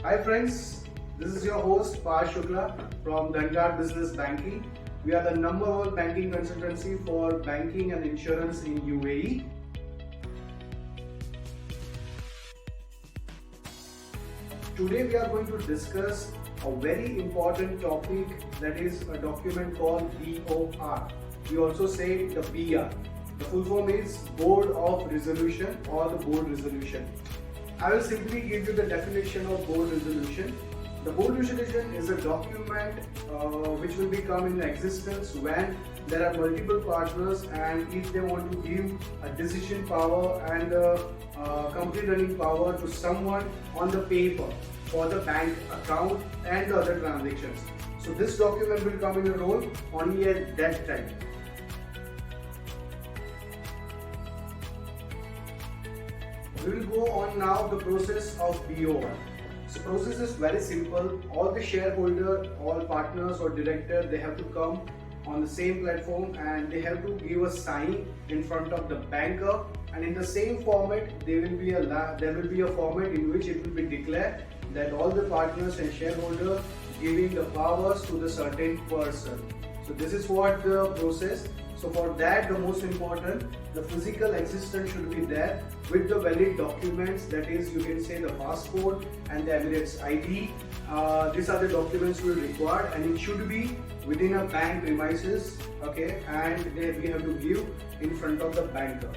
Hi friends, this is your host Parth Shukla from Dhankar Business Banking. We are the number one banking consultancy for banking and insurance in UAE. Today we are going to discuss a very important topic, that is a document called BOR. We also say the BR. The full form is Board of Resolution or the Board Resolution. I will simply give you the definition of board resolution. The board resolution is a document which will become in existence when there are multiple partners, and if they want to give a decision power and complete running power to someone on the paper for the bank account and other transactions. So this document will come in a role only at that time. We will go on now the process of BOR. So process is very simple. All the shareholder, all partners or director, they have to come on the same platform and they have to give a sign in front of the banker, and in the same format there will be a format in which it will be declared that all the partners and shareholder giving the powers to the certain person. So this is what the process. So for that, the most important, the physical existence should be there with the valid documents, that is, you can say the passport and the Emirates ID. These are the documents we require, and it should be within a bank premises, okay, and then we have to give in front of the banker.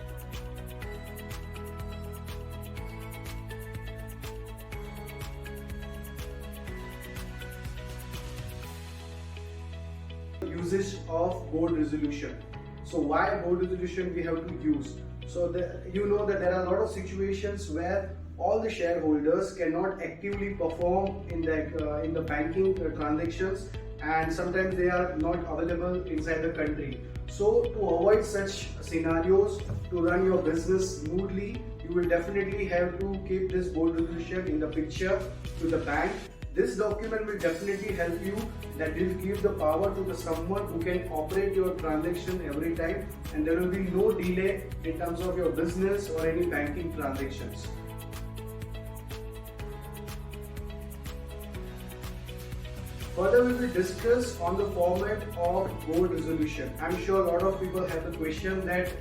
Usage of board resolution. So why board resolution we have to use? So you know that there are a lot of situations where all the shareholders cannot actively perform in the banking transactions, and sometimes they are not available inside the country. So to avoid such scenarios, to run your business smoothly, you will definitely have to keep this board resolution in the picture to the bank. This document will definitely help you, that will give the power to the someone who can operate your transaction every time, and there will be no delay in terms of your business or any banking transactions. Further, we will discuss on the format of board resolution. I'm sure a lot of people have the question that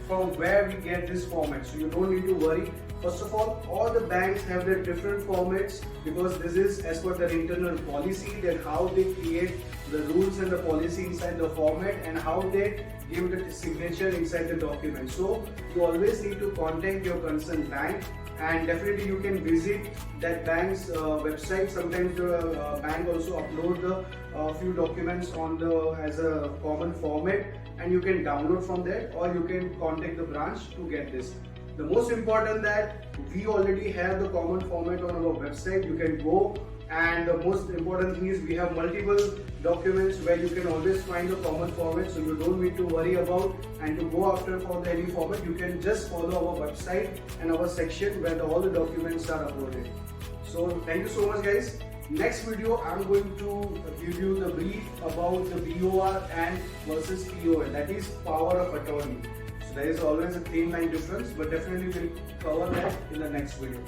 from where we get this format. So you don't need to worry. First of all the banks have their different formats, because this is as per their internal policy, that how they create the rules and the policy inside the format and how they give the signature inside the document. So you always need to contact your concerned bank, and definitely you can visit that bank's website. Sometimes the bank also upload the few documents on as a common format, and you can download from there, or you can contact the branch to get this. The most important that we already have the common format on our website. You can go, and the most important thing is we have multiple documents where you can always find the common format, so you don't need to worry about and to go after for any format. You can just follow our website and our section where all the documents are uploaded. So thank you so much guys. Next video I'm going to give you the brief about the BOR and versus POL, that is power of attorney. So there is always a thin line difference, but definitely we'll cover that in the next video.